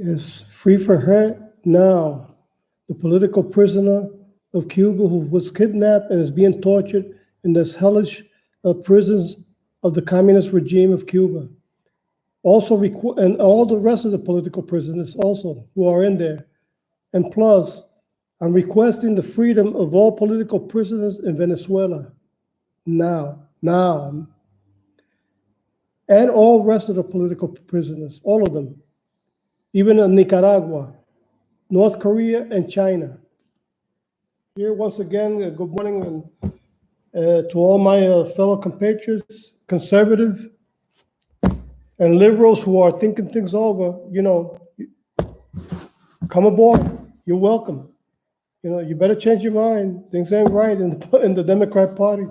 is free for her now. The political prisoner of Cuba who was kidnapped and is being tortured in this hellish prisons of the communist regime of Cuba. Also, and all the rest of the political prisoners also who are in there. And plus, I'm requesting the freedom of all political prisoners in Venezuela now, and all rest of the political prisoners, all of them, even in Nicaragua, North Korea, and China. Here, once again, good morning to all my fellow compatriots, conservative and liberals who are thinking things over. Come aboard. You're welcome. You better change your mind. Things ain't right in the Democrat Party.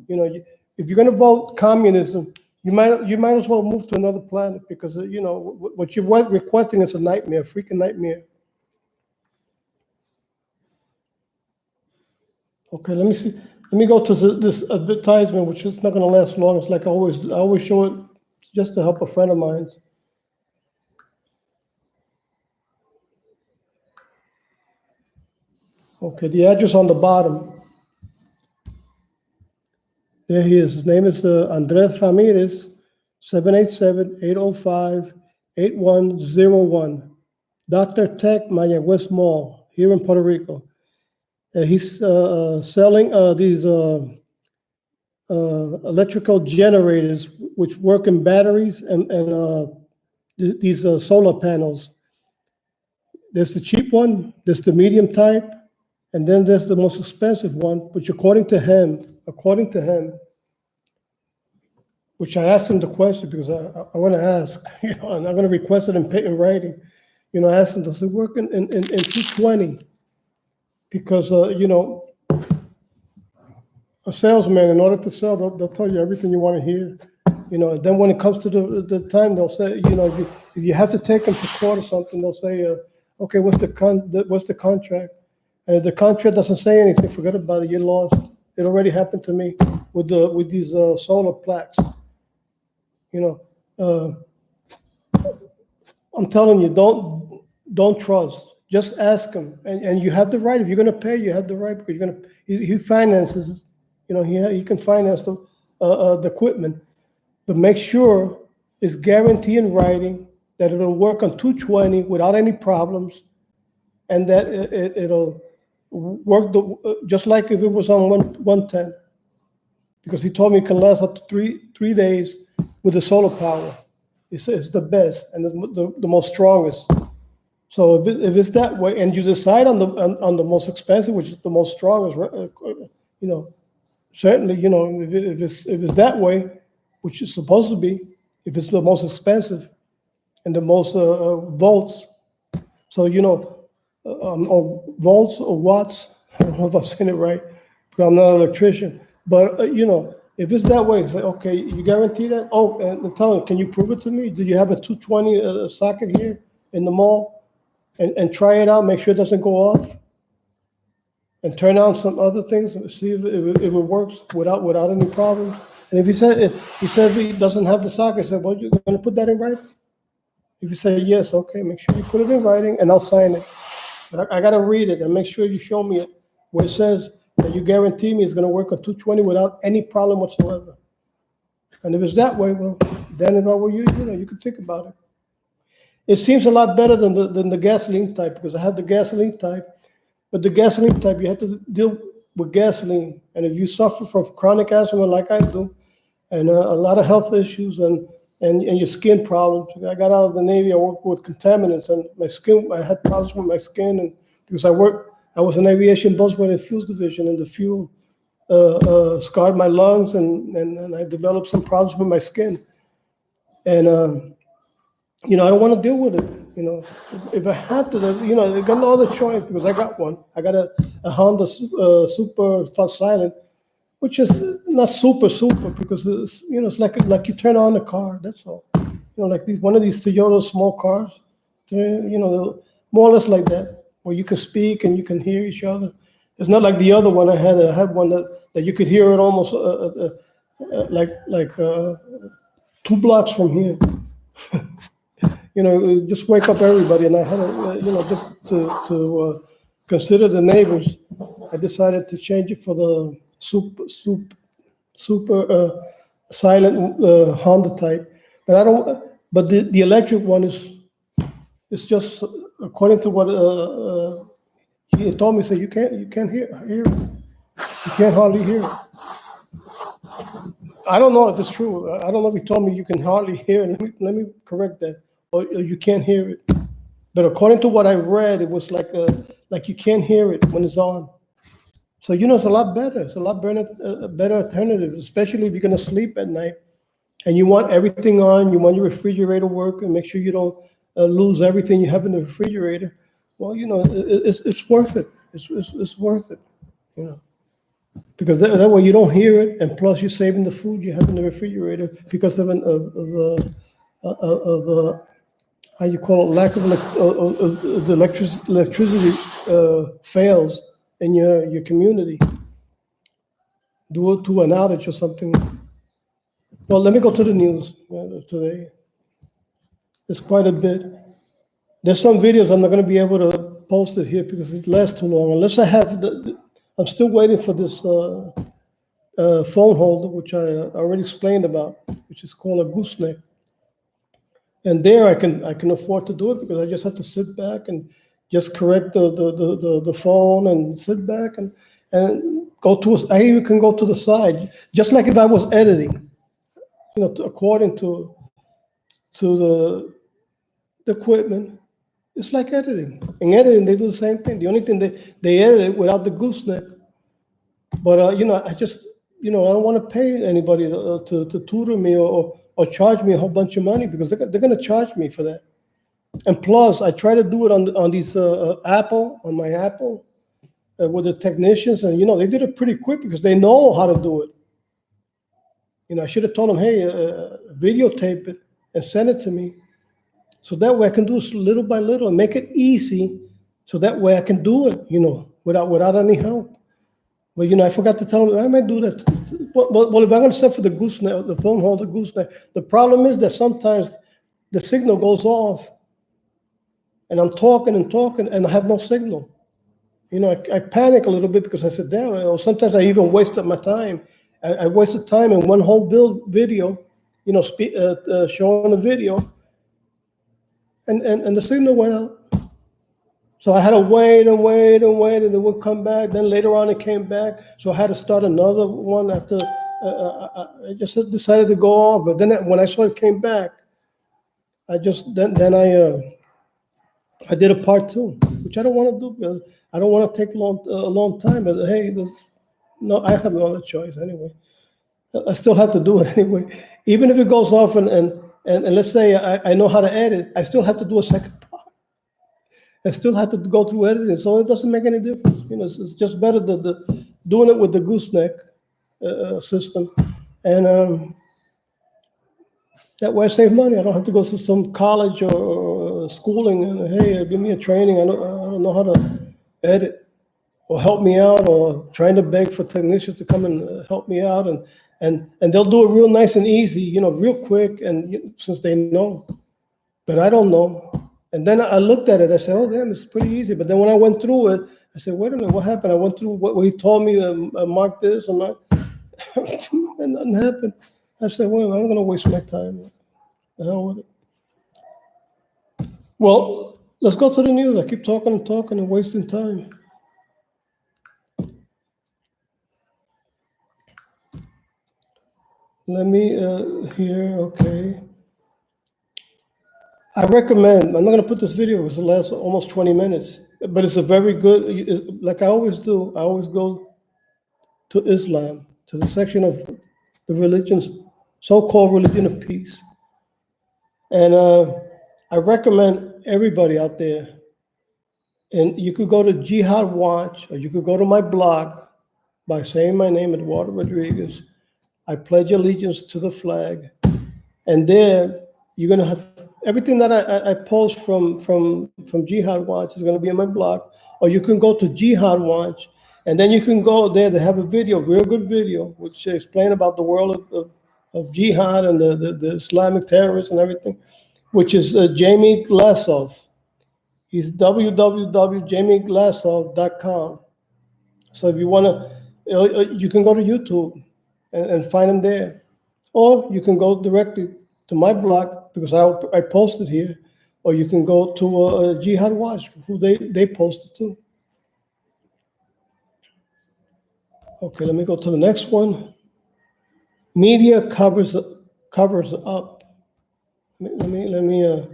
If you're going to vote communism, you might as well move to another planet, because what you're requesting is a nightmare, a freaking nightmare. Okay, let me see. Let me go to this advertisement, which is not going to last long. It's like I always show it just to help a friend of mine. Okay, the address on the bottom. There he is. His name is Andres Ramirez, 787-805-8101. Dr. Tech, Mayagüez Mall, here in Puerto Rico. He's selling these electrical generators which work in batteries and these solar panels. There's the cheap one, there's the medium type, and then there's the most expensive one, which according to him, which I asked him the question because I want to ask, and I'm going to request it in writing. I asked him, does it work in 220? Because, a salesman, in order to sell, they'll tell you everything you want to hear. Then when it comes to the time, they'll say, if you have to take them to court or something, they'll say, okay, what's the contract? And if the contract doesn't say anything, forget about it. You're lost. It already happened to me with these solar plaques. I'm telling you, don't trust. Just ask him, and you have the right. If you're going to pay, you have the right, because he finances. He can finance the equipment, but make sure it's guaranteed in writing that it'll work on 220 without any problems, and that it'll work just like if it was on 110. Because he told me it can last up to three days with the solar power. It's the best and the most strongest. So if it's that way, and you decide on the most expensive, which is the most strongest, certainly, if it's that way, which is supposed to be, if it's the most expensive and the most volts, so or volts or watts, I don't know if I'm saying it right, because I'm not an electrician, but if it's that way, say, okay, you guarantee that? Oh, and tell them, can you prove it to me? Do you have a 220 socket here in the mall? And try it out, make sure it doesn't go off, and turn on some other things and see if it works without any problems. And if he says he doesn't have the socket, I said, well, you're going to put that in writing? If you say yes, okay, make sure you put it in writing, and I'll sign it. But I got to read it and make sure you show me it where it says that you guarantee me it's going to work on 220 without any problem whatsoever. And if it's that way, well, then if I were you, you could think about it. It seems a lot better than the gasoline type, because I have the gasoline type, but the gasoline type, you have to deal with gasoline. And if you suffer from chronic asthma like I do, and a lot of health issues and your skin problems, I got out of the Navy, I worked with contaminants, and my skin, I had problems with my skin, and because I was an aviation busboy in fuels division, and the fuel scarred my lungs, and I developed some problems with my skin. And I don't want to deal with it. If I had to, I got no other choice, because I got one. I got a Honda Super Fast Silent, which is not super, because it's like you turn on the car. That's all. Like one of these Toyota small cars. More or less like that, where you can speak and you can hear each other. It's not like the other one I had. I had one that you could hear it almost like 2 blocks from here. just wake up everybody. And I had just to consider the neighbors, I decided to change it for the super silent Honda type. But I don't. But the electric one is just according to what he told me. So you can't hear it. You can't hardly hear it. I don't know if it's true. I don't know if he told me you can hardly hear it. Let me correct that. Or you can't hear it. But according to what I read, it was like you can't hear it when it's on. So it's a lot better. It's a lot better alternative, especially if you're gonna sleep at night and you want everything on. You want your refrigerator working. Make sure you don't lose everything you have in the refrigerator. Well, it's worth it. It's worth it. Because that way you don't hear it, and plus you're saving the food you have in the refrigerator because of how you call it, lack of the electricity fails in your community due to an outage or something. Well, let me go to the news today. There's quite a bit. There's some videos I'm not going to be able to post it here because it lasts too long. Unless I have I'm still waiting for this phone holder, which I already explained about, which is called a gooseneck. And there I can afford to do it because I just have to sit back and just correct the phone and sit back and go to. I even can go to the side, just like if I was editing. According to the equipment, it's like editing. In editing, they do the same thing. The only thing they edit it without the gooseneck. But I just I don't want to pay anybody to tutor me or charge me a whole bunch of money because they're going to charge me for that. And plus, I try to do it on these on my Apple with the technicians, and they did it pretty quick because they know how to do it. I should have told them, hey, videotape it and send it to me, so that way I can do it little by little and make it easy, so that way I can do it, without any help. But I forgot to tell them I might do that. Well, if I'm going to set for the gooseneck, the phone holder gooseneck, the problem is that sometimes the signal goes off, and I'm talking and I have no signal. I panic a little bit because I said, damn. Or sometimes I even wasted my time. I wasted time in one whole video, showing the video, and the signal went out. So I had to wait, and it would come back. Then later on, it came back. So I had to start another one after. I just decided to go off. But then when I saw it came back, I just I did a part 2, which I don't want to do because I don't want to take a long time. But hey, no, I have no other choice anyway. I still have to do it anyway. Even if it goes off and let's say I know how to edit, I still have to do a second part. I still have to go through editing, so it doesn't make any difference. It's just better doing it with the gooseneck system, and that way I save money. I don't have to go to some college or schooling and hey, give me a training. I don't know how to edit, or help me out, or trying to beg for technicians to come and help me out, and they'll do it real nice and easy, real quick, and since they know, but I don't know. And then I looked at it. I said, "Oh, damn, it's pretty easy." But then when I went through it, I said, "Wait a minute, what happened?" I went through what he told me. Mark this and mark, and nothing happened. I said, "Well, I'm going to waste my time. The hell with it." Well, let's go to the news. I keep talking and wasting time. Let me here. Okay. I recommend, I'm not going to put this video because it lasts almost 20 minutes, but it's a very good, like I always do, I always go to Islam, to the section of the religions, so-called religion of peace. And I recommend everybody out there, and you could go to Jihad Watch, or you could go to my blog by saying my name, Eduardo Rodriguez. I pledge allegiance to the flag. And there, you're going to have everything that I post from Jihad Watch is going to be in my blog, or you can go to Jihad Watch, and then you can go there. They have a video, real good video, which explain about the world of jihad and the Islamic terrorists and everything. which is Jamie Glassov. He's www.jamieglasov.com. So if you want to, you can go to YouTube and find him there. Or you can go directly to my blog because I posted here. Or you can go to Jihad Watch, who they posted too. Okay, let me go to the next one. Media covers up. Let me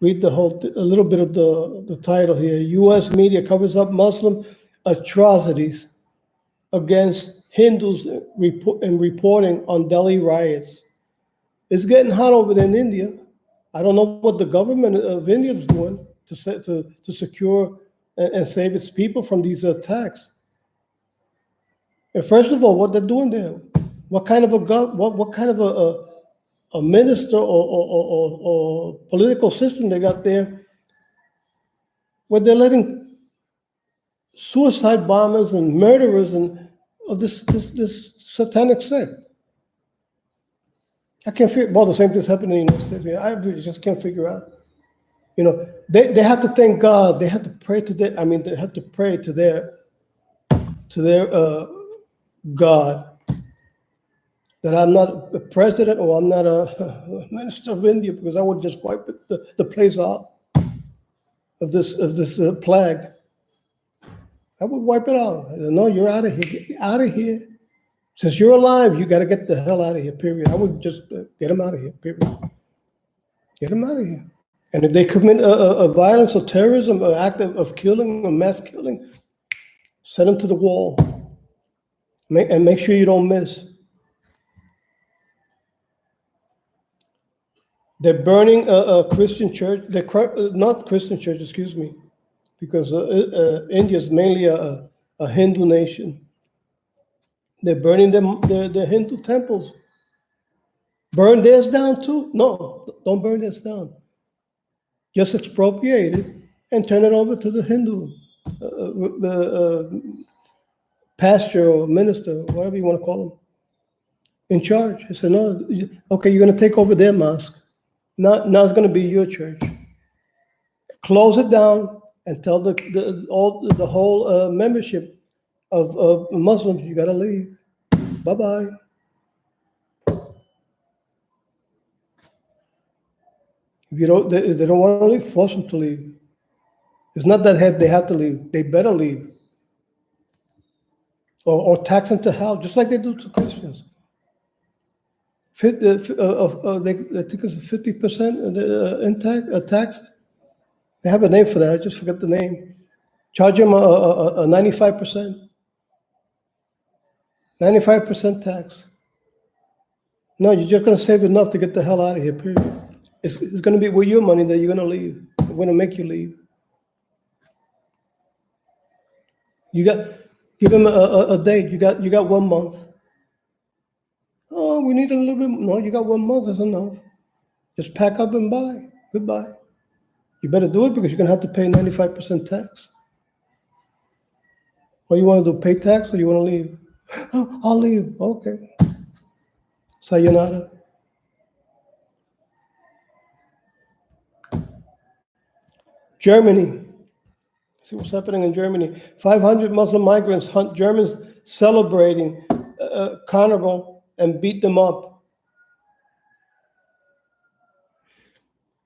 read a little bit of the title here. U.S. media covers up Muslim atrocities against Hindus in reporting on Delhi riots. It's getting hot over there in India. I don't know what the government of India is doing to secure and save its people from these attacks. And first of all, what they're doing there, what kind of a minister or political system they got there, where they're letting suicide bombers and murderers and of this satanic sect. I can't figure. Well, the same thing's happening in the United States. I just can't figure out. You know, they have to thank God. They have to pray to their. I mean, they have to pray to their God that I'm not a president or I'm not a minister of India, because I would just wipe the place out of this plague. I would wipe it out. No, you're out of here. Get out of here. Since you're alive, you got to get the hell out of here, period. I would just get them out of here, period. Get them out of here. And if they commit a violence or terrorism, or act of killing or mass killing, send them to the wall. And make sure you don't miss. They're burning a Christian church. They're not Christian church, excuse me, because India is mainly a Hindu nation. They're burning the Hindu temples. Burn theirs down too? No, don't burn theirs down. Just expropriate it and turn it over to the Hindu pastor or minister, whatever you want to call them, in charge. I said, no, okay, you're going to take over their mosque. Now it's going to be your church. Close it down and tell the whole membership of Muslims, you got to leave. Bye-bye. If you don't, they don't want to leave, force them to leave. It's not that they have to leave. They better leave. Or tax them to hell, just like they do to Christians. I think it's 50% tax. They have a name for that. I just forgot the name. Charge them a 95%. 95% tax. No, you're just going to save enough to get the hell out of here, period. It's going to be with your money that you're going to leave. We're going to make you leave. Give them a date. You got 1 month. Oh, we need a little bit. No, you got 1 month. That's enough. Just pack up and buy. Goodbye. You better do it because you're going to have to pay 95% tax. What you want to do, pay tax or you want to leave? Oh, I'll leave. Okay. Sayonara. Germany. See what's happening in Germany. 500 Muslim migrants hunt Germans celebrating Carnival and beat them up.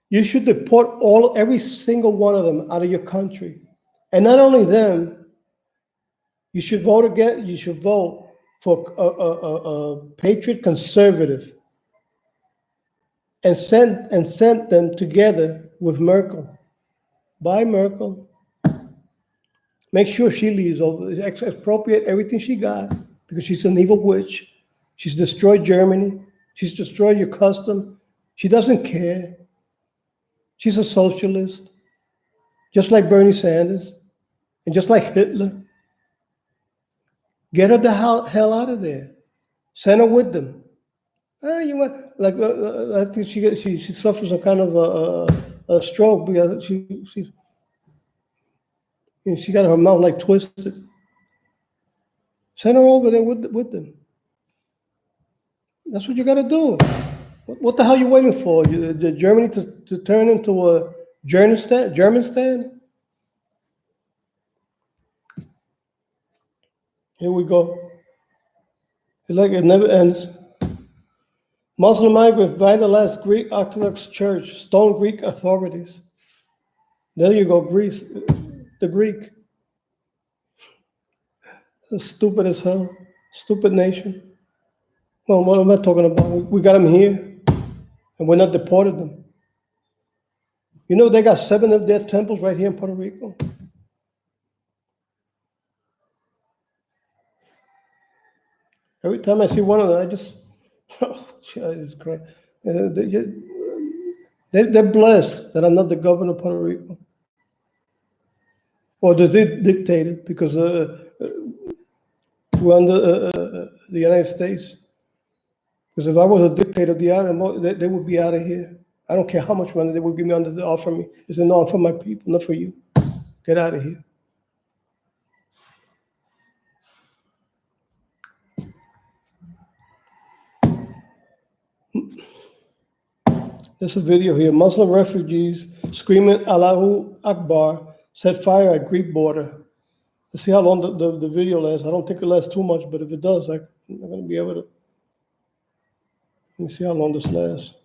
You should deport every single one of them out of your country. And not only them, you should vote again. You should vote for a patriot conservative and send them together with Merkel. Bye, Merkel. Make sure she leaves over. Expropriate everything she got because she's an evil witch. She's destroyed Germany. She's destroyed your custom. She doesn't care. She's a socialist, just like Bernie Sanders and just like Hitler. Get her the hell out of there. Send her with them. You want I think she suffers some kind of a stroke because she got her mouth like twisted. Send her over there with them. That's what you got to do. What the hell are you waiting for? The Germany to turn into a German stand? Here we go. Like it never ends. Muslim migrants vandalized Greek Orthodox Church, stone Greek authorities. There you go, Greece, the Greek. Stupid as hell. Stupid nation. Well, what am I talking about? We got them here, and we're not deported them. You know, they got 7 of their temples right here in Puerto Rico. Every time I see one of them, I just, oh, Jesus Christ. They're blessed that I'm not the governor of Puerto Rico or the dictator, because we're under the United States. Because if I was a dictator, they would be out of here. I don't care how much money they would give me under the offer me. They said, no, I'm for my people, not for you. Get out of here. There's a video here. Muslim refugees screaming Allahu Akbar set fire at Greek border. Let's see how long the video lasts. I don't think it lasts too much, but if it does, I'm not going to be able to. Let me see how long this lasts.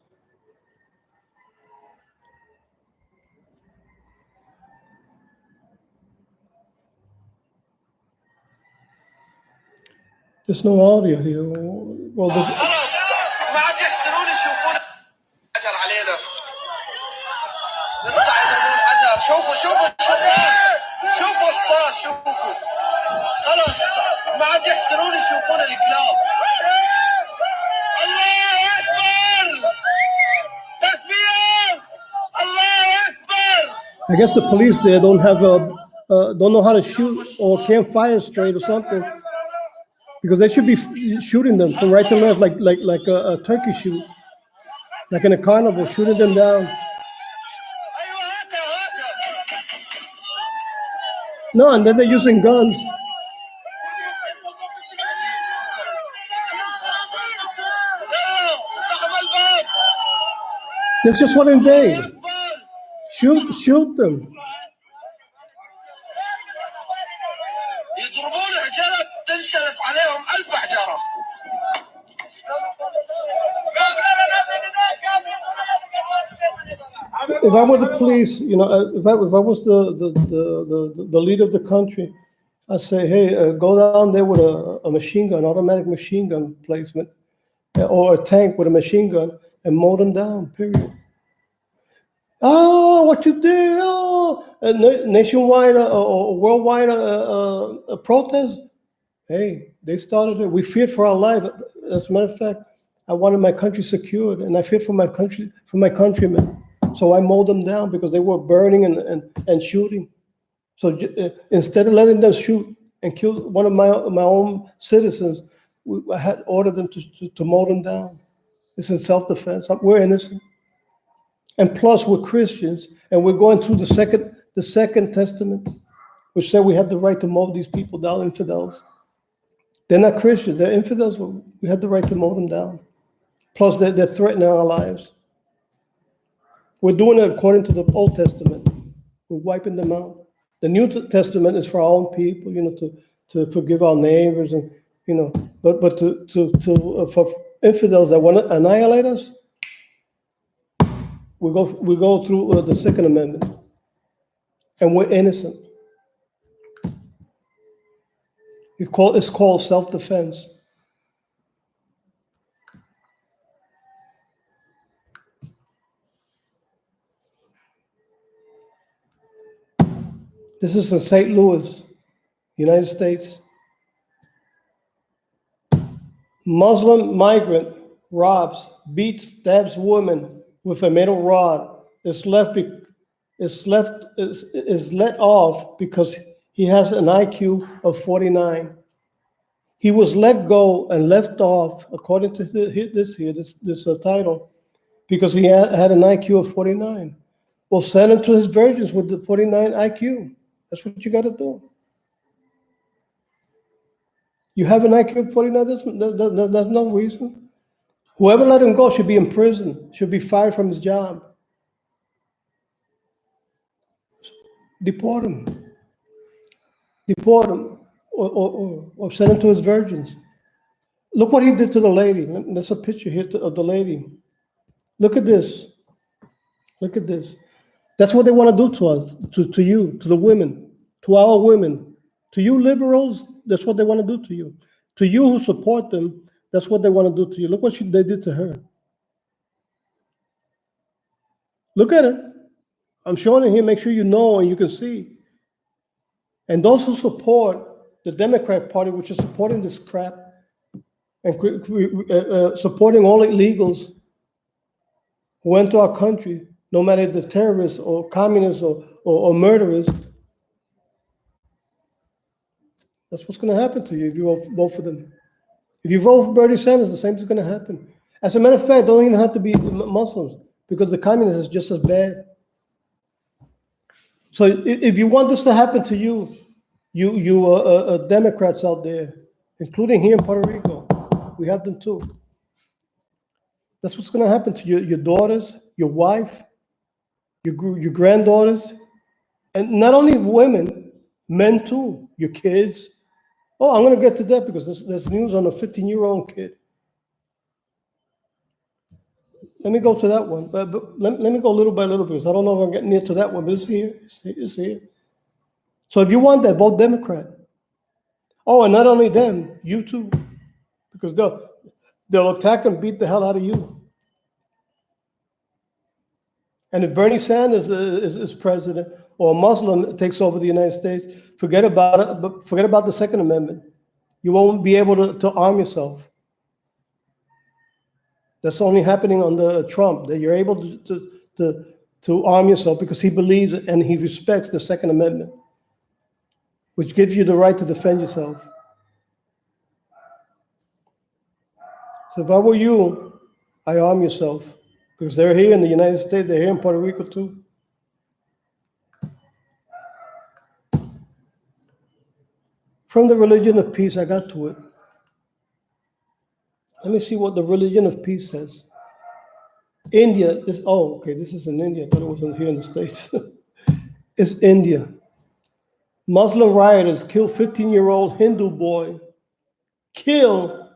There's no audio here. Well, ما عاد يحسنون يشوفون حجر علينا لسه يضربون حجر شوفوا شو صار شوفوا الصار شوفوا خلاص ما عاد يحسنون يشوفون الكلاب الله أكبر تكبير الله أكبر. I guess the police there don't know how to shoot or can't fire straight or something, because they should be shooting them from right to left, like a turkey shoot, like in a carnival, shooting them down. No, and then they're using guns. There's just one in day. Shoot them. يضربون حجرة تنشلف عليهم 1000 حجرة. If I were the police, you know, if I was the leader of the country, I'd say, hey, go down there with a machine gun, automatic machine gun placement, or a tank with a machine gun, and mow them down, period. Oh, what you did? Oh, nationwide or worldwide protest. Hey, they started it. We feared for our life. As a matter of fact, I wanted my country secured, and I feared for my country, for my countrymen. So I mowed them down because they were burning and shooting. So instead of letting them shoot and kill one of my own citizens, I had ordered them to mow them down. It's in self-defense. We're innocent. And plus, we're Christians, and we're going through the second Testament, which said we have the right to mow these people down, infidels. They're not Christians, they're infidels. We have the right to mow them down. Plus, they're threatening our lives. We're doing it according to the Old Testament. We're wiping them out. The New Testament is for our own people, you know, to forgive our neighbors, and you know, but for infidels that want to annihilate us, we go through the Second Amendment, and we're innocent. It's called self-defense. This is in St. Louis, United States. Muslim migrant robs, beats, stabs woman with a metal rod. Is let off because he has an IQ of 49. He was let go and left off, according to this title, because he had an IQ of 49. Well, send him to his virgins with the 49 IQ. That's what you got to do. You have an IQ of 49, that's no reason. Whoever let him go should be in prison, should be fired from his job. Deport him. Deport him or send him to his virgins. Look what he did to the lady. There's a picture here of the lady. Look at this. Look at this. That's what they want to do to us, to you, to the women, to our women. To you liberals, that's what they want to do to you. To you who support them, that's what they want to do to you. Look what they did to her. Look at it. I'm showing it here. Make sure you know and you can see. And those who support the Democrat Party, which is supporting this crap and supporting all illegals who enter our country, no matter if they're terrorists or communists or murderers, that's what's going to happen to you if you vote for them. If you vote for Bernie Sanders, the same is going to happen. As a matter of fact, don't even have to be Muslims because the communists is just as bad. So if you want this to happen to you, you Democrats out there, including here in Puerto Rico, we have them too. That's what's going to happen to your daughters, your wife, your granddaughters, and not only women, men too, your kids. Oh, I'm going to get to that because there's news on a 15-year-old kid. Let me go to that one. But let me go little by little because I don't know if I'm getting near to that one, but it's here. It's here. So if you want that, vote Democrat. Oh, and not only them, you too, because they'll attack and beat the hell out of you. And if Bernie Sanders is president or a Muslim takes over the United States, forget about it. But forget about the Second Amendment. You won't be able to arm yourself. That's only happening under Trump, that you're able to arm yourself because he believes and he respects the Second Amendment, which gives you the right to defend yourself. So if I were you, I arm yourself because they're here in the United States, they're here in Puerto Rico too. From the religion of peace, I got to it. Let me see what the religion of peace says. India, this is in India. I thought it was here in the States. It's India. Muslim rioters kill 15-year-old Hindu boy. Kill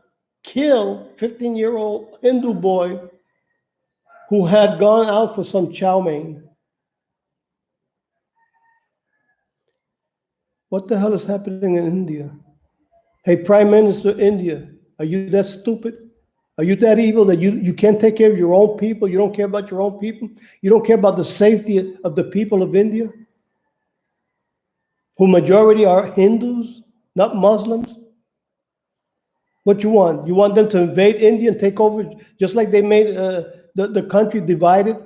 15-year-old Hindu boy who had gone out for some chow mein. What the hell is happening in India? Hey, Prime Minister India, are you that stupid? Are you that evil that you can't take care of your own people? You don't care about your own people? You don't care about the safety of the people of India? Who majority are Hindus, not Muslims? What you want? You want them to invade India and take over just like they made the country divided?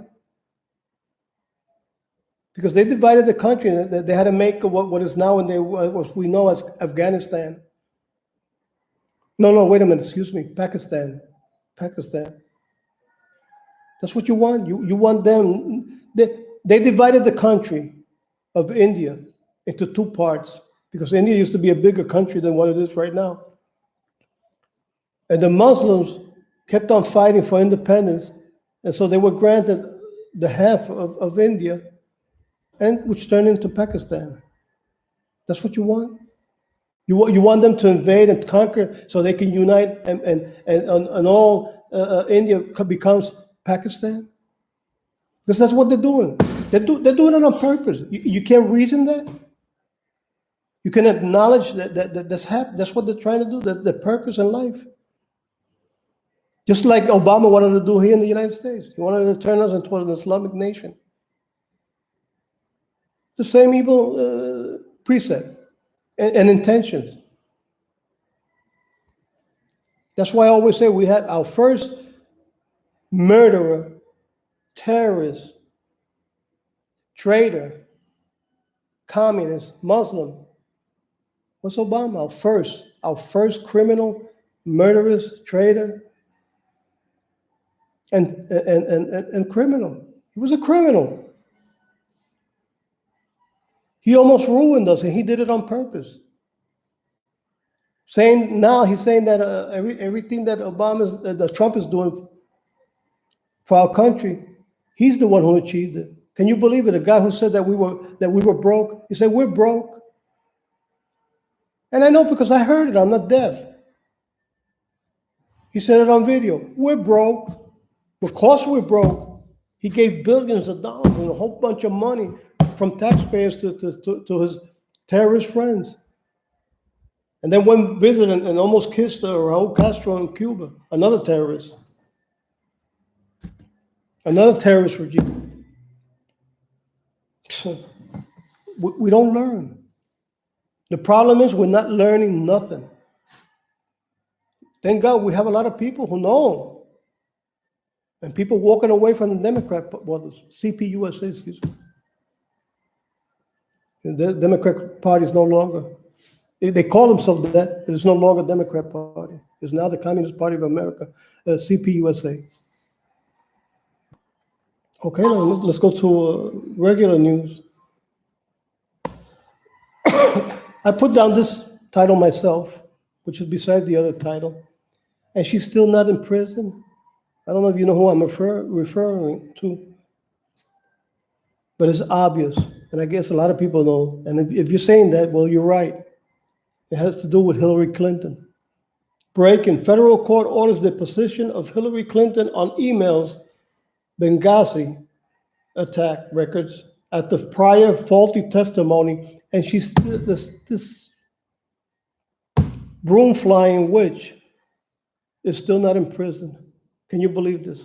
Because they divided the country and they had to make what is now what we know as Afghanistan. No, wait a minute, excuse me, Pakistan. That's what you want. You want them. They divided the country of India into two parts because India used to be a bigger country than what it is right now. And the Muslims kept on fighting for independence, and so they were granted the half of India, and which turned into Pakistan. That's what you want. You want them to invade and conquer so they can unite and all India becomes Pakistan? Because that's what they're doing. They're doing it on purpose. You can't reason that. You can acknowledge that's what they're trying to do. That's their purpose in life. Just like Obama wanted to do here in the United States. He wanted to turn us into an Islamic nation. The same evil precept and intentions. That's why I always say we had our first murderer, terrorist, traitor, communist, Muslim. What's Obama? Our first criminal, murderous, traitor, and criminal. He was a criminal. He almost ruined us, and he did it on purpose. Saying now he's saying that everything that that Trump is doing for our country, he's the one who achieved it. Can you believe it? A guy who said that we were broke. He said we're broke, and I know because I heard it. I'm not deaf. He said it on video. We're broke. Because we're broke, he gave billions of dollars and a whole bunch of money from taxpayers to his terrorist friends. And then went visit and almost kissed Raul Castro in Cuba, another terrorist regime. We don't learn. The problem is we're not learning nothing. Thank God we have a lot of people who know. And people walking away from the Democrat, well, the CPUSA, excuse me. The Democrat Party is no longer, they call themselves that, but it's no longer Democrat Party. It's now the Communist Party of America, CPUSA. Okay, now let's go to regular news. I put down this title myself, which is beside the other title, and she's still not in prison. I don't know if you know who I'm referring to, but it's obvious, and I guess a lot of people know. And if you're saying that, well, you're right. It has to do with Hillary Clinton. Breaking federal court orders the position of Hillary Clinton on emails, Benghazi attack records at the prior faulty testimony, and she's this broom flying witch is still not in prison. Can you believe this?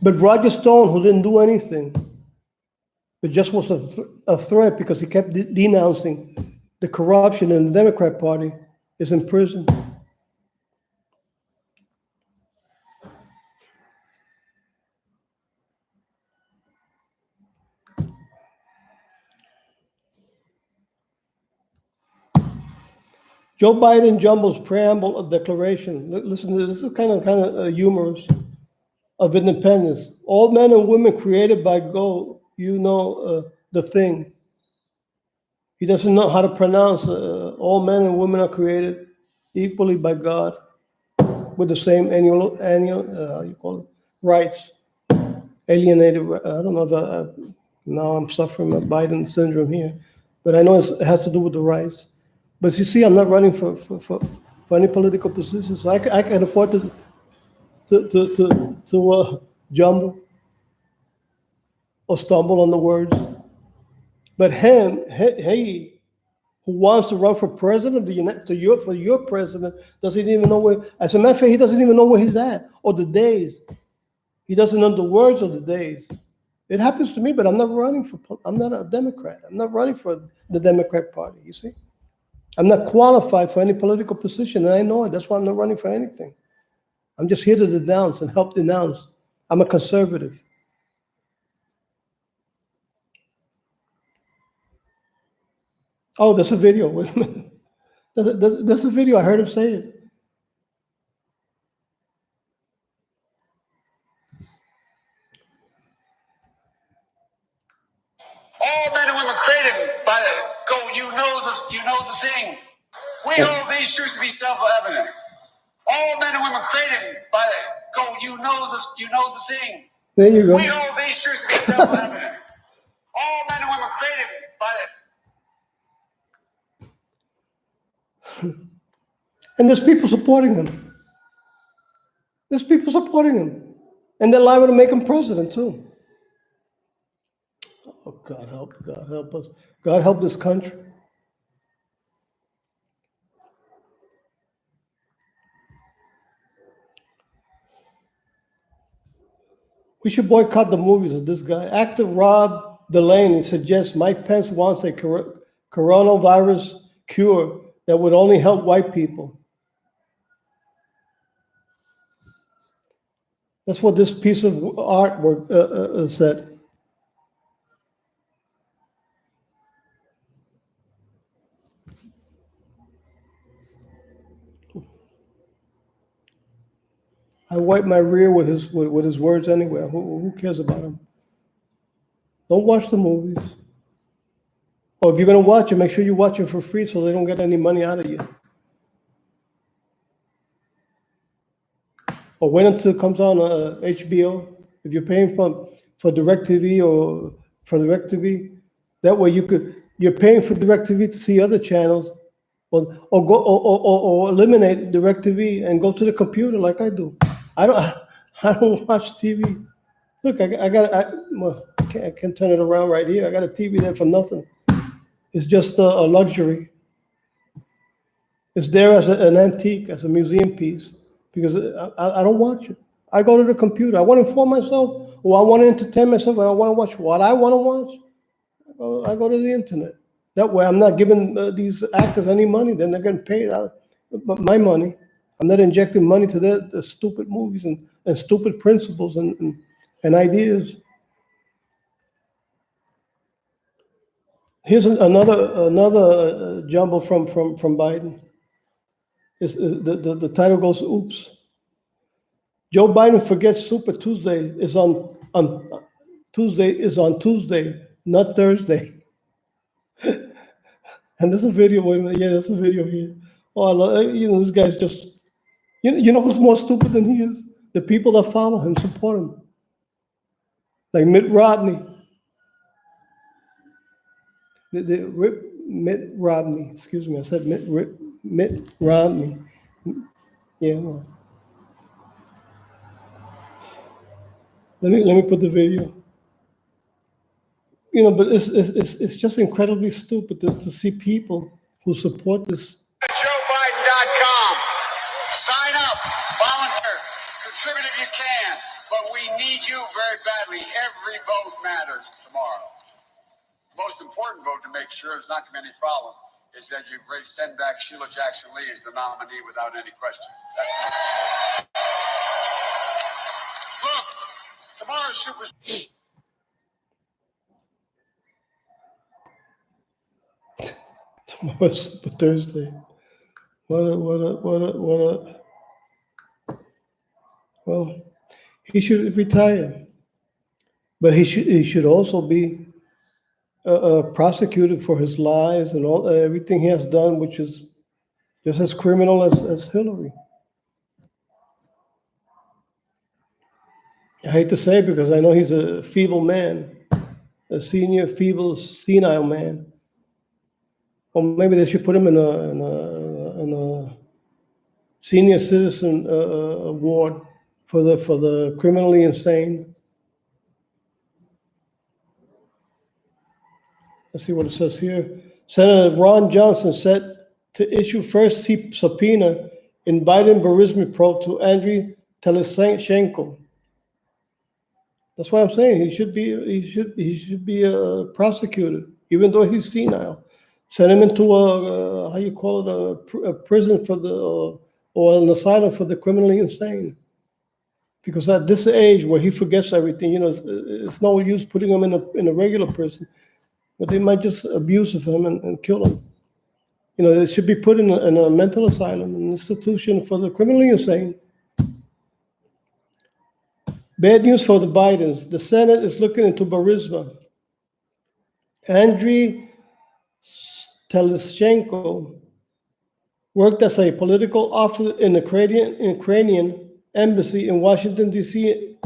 But Roger Stone, who didn't do anything, but just was a threat because he kept denouncing the corruption in the Democrat Party, is in prison. Joe Biden jumbles preamble of declaration. Listen to this. This is kind of humorous. Of independence. All men and women created by God. You know the thing. He doesn't know how to pronounce. All men and women are created equally by God, with the same annual how you call it, rights. Alienated. I don't know if now I'm suffering from Biden syndrome here, but I know it has to do with the rights. But you see, I'm not running for any political position, so I can afford to jumble or stumble on the words. But he who wants to run for president of the for your president doesn't even know where. As a matter of fact, he doesn't even know where he's at or the days. He doesn't know the words of the days. It happens to me, but I'm not running for. I'm not a Democrat. I'm not running for the Democrat Party. You see. I'm not qualified for any political position, and I know it. That's why I'm not running for anything. I'm just here to denounce and help denounce. I'm a conservative. Oh, that's a video. Wait a minute. That's a video. I heard him say it. All men and women created by you know the thing. We hold these truths to be self-evident. All men and women created by you know the thing. There you go. We hold these truths to be self-evident. All men and women created by And there's people supporting him. There's people supporting him. And they're liable to make him president too. Oh, God help us. God help this country. We should boycott the movies of this guy. Actor Rob Delaney suggests Mike Pence wants a coronavirus cure that would only help white people. That's what this piece of artwork said. I wipe my rear with his words anyway. Who cares about him? Don't watch the movies. Or if you're going to watch it, make sure you watch it for free so they don't get any money out of you. Or wait until it comes on HBO. If you're paying for DirecTV or for DirecTV, that way you're paying for DirecTV to see other channels, or eliminate DirecTV and go to the computer like I do. I don't watch TV. Look, I can't turn it around right here. I got a TV there for nothing. It's just a luxury. It's there as an antique, as a museum piece, because I don't watch it. I go to the computer. I want to inform myself, or I want to entertain myself, and I want to watch what I want to watch. I go to the internet. That way, I'm not giving these actors any money. Then they're getting paid out my money. I'm not injecting money to their stupid movies and stupid principles and ideas. Here's another jumble from Biden. The title goes, "Oops." Joe Biden forgets Super Tuesday is on Tuesday, not Thursday. And there's a video. Wait a minute. Yeah, there's a video here. Oh, this guy's just. You know who's more stupid than he is? The people that follow him, support him. Like Mitt Romney. Mitt Romney. Excuse me, I said Mitt Romney. Yeah. Well. Let me put the video. But it's just incredibly stupid to see people who support this. JoeBiden.com. Sign up, volunteer, contribute if you can. But we need you very badly. Every vote matters tomorrow. The most important vote to make sure there's not going to be any problem is that you send back Sheila Jackson Lee as the nominee without any question. That's it. Look, tomorrow's Super Tomorrow's Super Thursday. Well, he should retire, but he should also be prosecuted for his lies and everything he has done, which is just as criminal as Hillary. I hate to say it because I know he's a feeble man, a senior, feeble, senile man. Or maybe they should put him in a senior citizen award for the criminally insane. Let's see what it says here. Senator Ron Johnson set to issue first subpoena in Biden Burisma probe to Andriy Telizhenko. That's why I'm saying he should be prosecuted, even though he's senile. Send him into a prison or an asylum for the criminally insane. Because at this age where he forgets everything, it's no use putting him in a regular prison. But they might just abuse of him and kill him. They should be put in a mental asylum, an institution for the criminally insane. Bad news for the Bidens. The Senate is looking into Burisma. Andriy Telizhenko worked as a political officer in the Ukrainian embassy in Washington, D.C.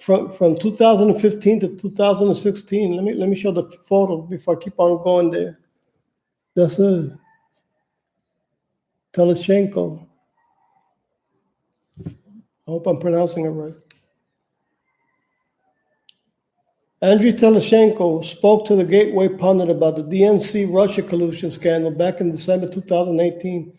from 2015 to 2016. Let me show the photo before I keep on going there. That's Telizhenko. I hope I'm pronouncing it right. Andriy Telizhenko spoke to the Gateway Pundit about the DNC Russia collusion scandal back in December 2018.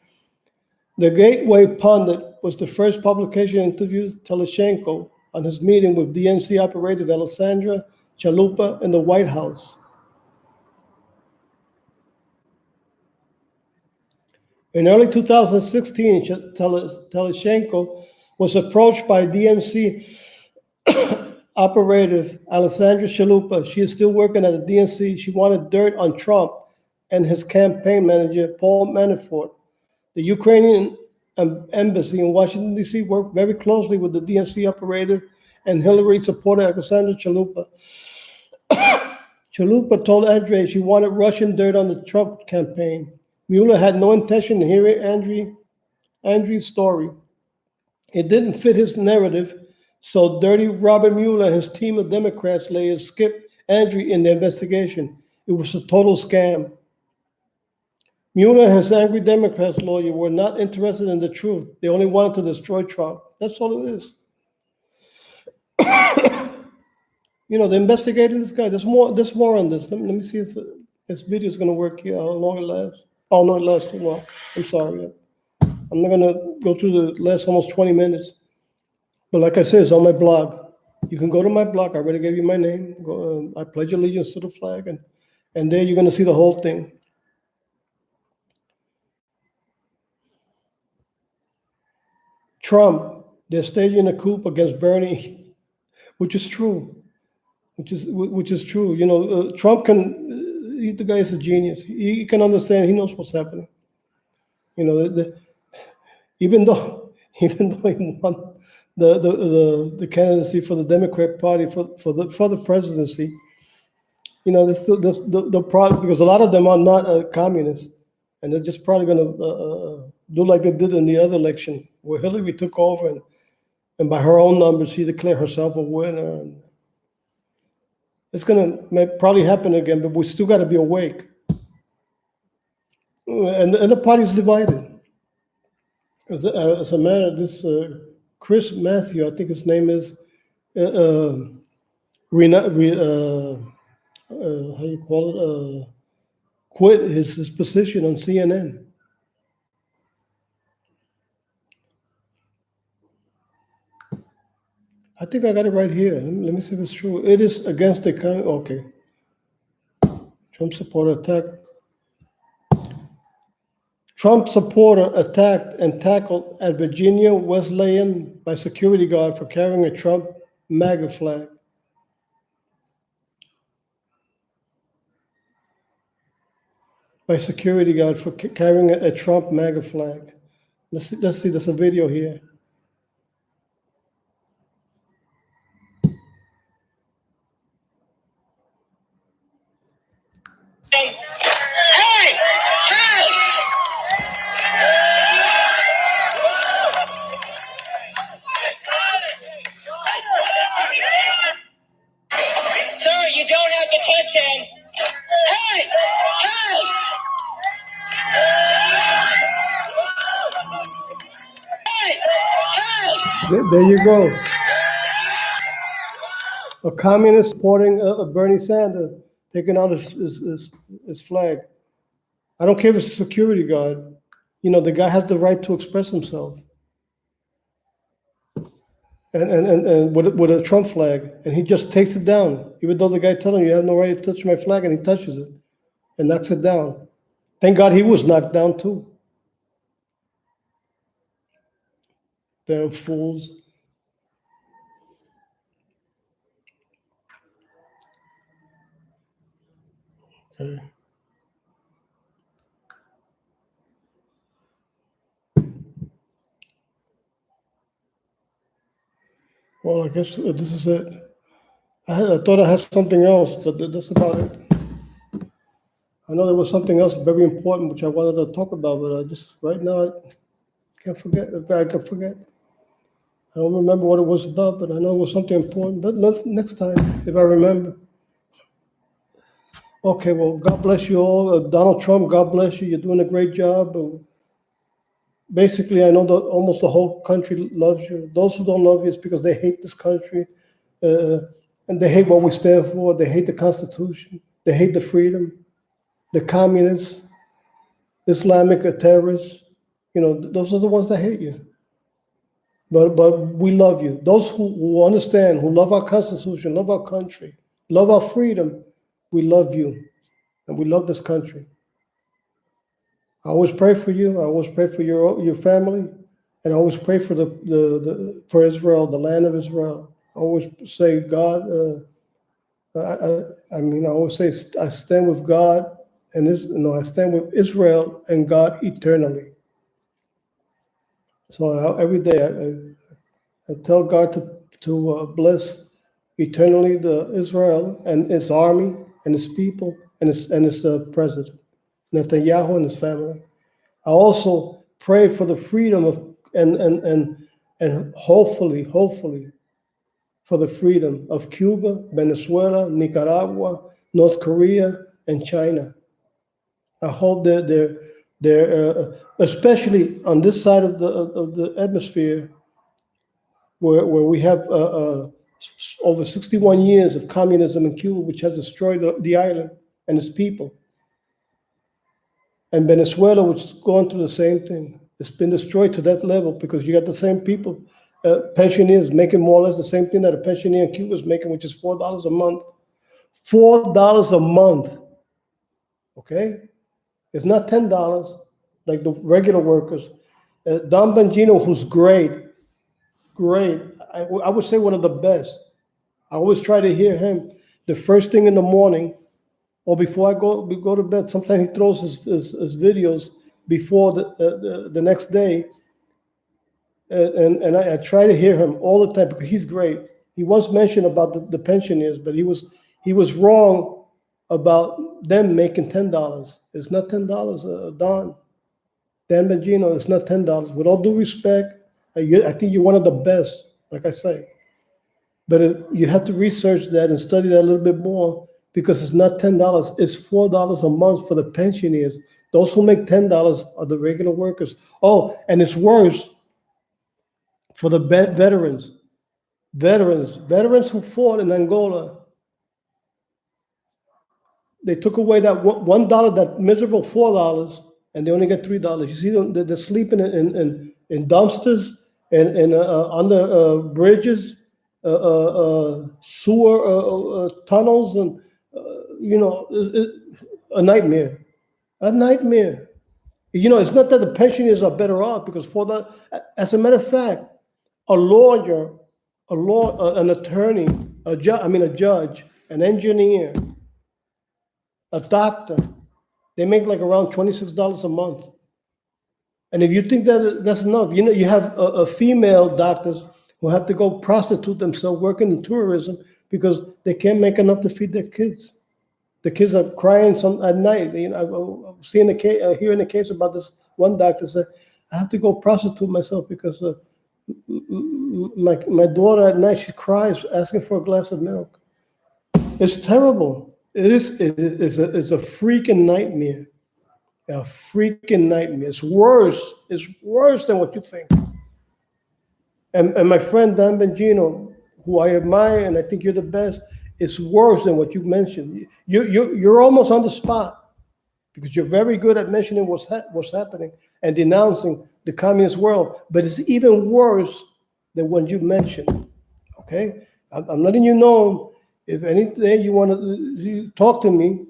The Gateway Pundit was the first publication to interview Telizhenko on his meeting with DNC operative Alexandra Chalupa in the White House. In early 2016, Telizhenko was approached by DNC operative Alexandra Chalupa. She is still working at the DNC. She wanted dirt on Trump and his campaign manager, Paul Manafort. The Ukrainian embassy in Washington, D.C. worked very closely with the DNC operative and Hillary supporter Alexandra Chalupa. Chalupa told Andre she wanted Russian dirt on the Trump campaign. Mueller had no intention of hearing Andrew's story. It didn't fit his narrative, so dirty Robert Mueller and his team of Democrats layers skipped Andrew in the investigation. It was a total scam. Mueller and his angry Democrats lawyer were not interested in the truth. They only wanted to destroy Trump. That's all it is. They're investigating this guy. There's more on this. Let me see if this video is going to work here, how long it lasts. Oh, no, it lasts too long. I'm sorry. I'm not going to go through the last almost 20 minutes. But like I said, it's on my blog. You can go to my blog. I already gave you my name. I pledge allegiance to the flag. And there you're going to see the whole thing. Trump, they're staging a coup against Bernie, which is true. Which is true. Trump the guy is a genius. He can understand. He knows what's happening. Even though he won the candidacy for the Democrat Party for the presidency, the problem, because a lot of them are not communists, and they're just probably going to do like they did in the other election where Hillary took over and by her own numbers she declared herself a winner. And it's going to probably happen again, but we still got to be awake. And the party's divided. As a matter of this, Chris Matthew, I think his name is, how you call it, quit his position on CNN. I think I got it right here. Let me see if it's true. It is against the country. Okay. Trump supporter attacked. Trump supporter attacked and tackled at Virginia Wesleyan by security guard for carrying a Trump MAGA flag. By security guard for carrying a Trump MAGA flag. Let's see. There's a video here. Hey! Sir, you don't have to touch him. Hey! There you go. A communist supporting Bernie Sanders, taking out his flag. I don't care if it's a security guard. The guy has the right to express himself. And with a Trump flag, and he just takes it down, even though the guy told him you have no right to touch my flag, and he touches it and knocks it down. Thank God he was knocked down too. Damn fools. Okay. Well, I guess this is it. I thought I had something else, but that's about it. I know there was something else very important which I wanted to talk about, but I just right now I can't forget. I can forget. I don't remember what it was about, but I know it was something important. But next time, if I remember. Okay, well, God bless you all. Donald Trump, God bless you. You're doing a great job. Basically, I know that almost the whole country loves you. Those who don't love you is because they hate this country, and they hate what we stand for. They hate the Constitution. They hate the freedom. The communists, Islamic terrorists, those are the ones that hate you. But we love you. Those who understand, who love our Constitution, love our country, love our freedom, we love you, and we love this country. I always pray for you. I always pray for your family, and I always pray for for Israel, the land of Israel. I always say, God. I always say I stand with God, and I stand with Israel and God eternally. So every day I tell God to bless eternally the Israel and its army and his people and his president, Netanyahu and his family. I also pray for the freedom of and hopefully for the freedom of Cuba, Venezuela, Nicaragua, North Korea, and China. I hope that they're especially on this side of the atmosphere, where we have over 61 years of communism in Cuba, which has destroyed the island and its people. And Venezuela, which is going through the same thing. It's been destroyed to that level because you got the same people, pensioners making more or less the same thing that a pensioner in Cuba is making, which is $4 a month. $4 a month, okay? It's not $10 like the regular workers. Don Bongino, who's great, I would say one of the best. I always try to hear him the first thing in the morning or before I go to bed. Sometimes he throws his videos before the next day. And I try to hear him all the time because he's great. He once mentioned about the pensioners, but he was wrong about them making $10. It's not $10, Don Bongino. It's not $10. With all due respect, I think you're one of the best, like I say. But you have to research that and study that a little bit more because it's not $10. It's $4 a month for the pensioners. Those who make $10 are the regular workers. Oh, and it's worse for the veterans. Veterans who fought in Angola. They took away that $1, that miserable $4, and they only get $3. You see, they're sleeping in dumpsters and under bridges, sewer tunnels, and a nightmare. A nightmare. It's not that the pensioners are better off because as a matter of fact, an attorney, a judge, an engineer, a doctor, they make like around $26 a month. And if you think that's enough, you have a female doctors who have to go prostitute themselves working in tourism because they can't make enough to feed their kids. The kids are crying at night. I've seen hearing a case about this one doctor said, I have to go prostitute myself because my daughter at night, she cries asking for a glass of milk. It's terrible. It's a freaking nightmare. A freaking nightmare. It's worse. It's worse than what you think. And my friend Don Bongino, who I admire and I think you're the best, it's worse than what you mentioned. You're almost on the spot because you're very good at mentioning what's happening and denouncing the communist world. But it's even worse than what you mentioned. Okay, I'm letting you know. If any day you want to talk to me,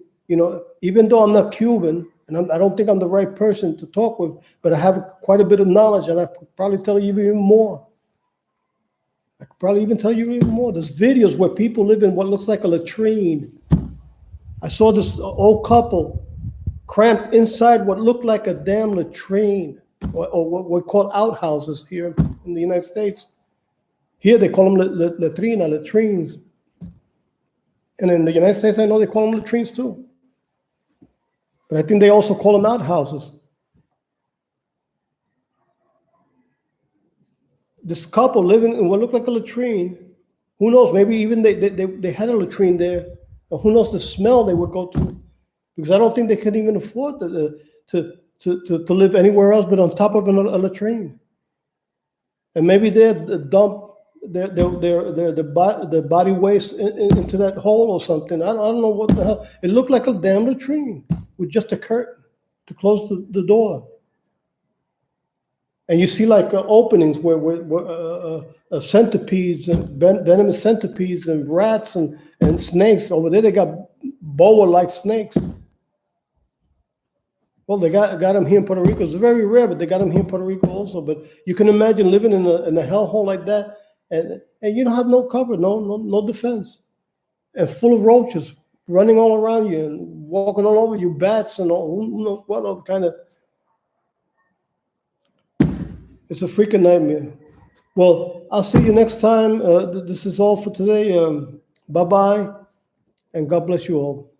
even though I'm not Cuban and I don't think I'm the right person to talk with, but I have quite a bit of knowledge and I could probably tell you even more. I could probably even tell you even more. There's videos where people live in what looks like a latrine. I saw this old couple cramped inside what looked like a damn latrine, or what we call outhouses here in the United States. Here they call them latrines. And in the United States, I know they call them latrines too. But I think they also call them outhouses. This couple living in what looked like a latrine, who knows, maybe even they had a latrine there, or who knows the smell they would go through, because I don't think they could even afford to live anywhere else but on top of a latrine. And maybe they dump their body waste into that hole or something. I don't know what the hell. It looked like a damn latrine with just a curtain to close the door. And you see like openings where centipedes and venomous centipedes and rats and snakes. Over there they got boa-like snakes. Well, they got them here in Puerto Rico. It's very rare, but they got them here in Puerto Rico also. But you can imagine living in a hellhole like that, and you don't have no cover, no defense, and full of roaches running all around you and walking all over you, bats and all, who knows what other kind of. It's a freaking nightmare. Well, I'll see you next time. This is all for today. Bye-bye, and God bless you all.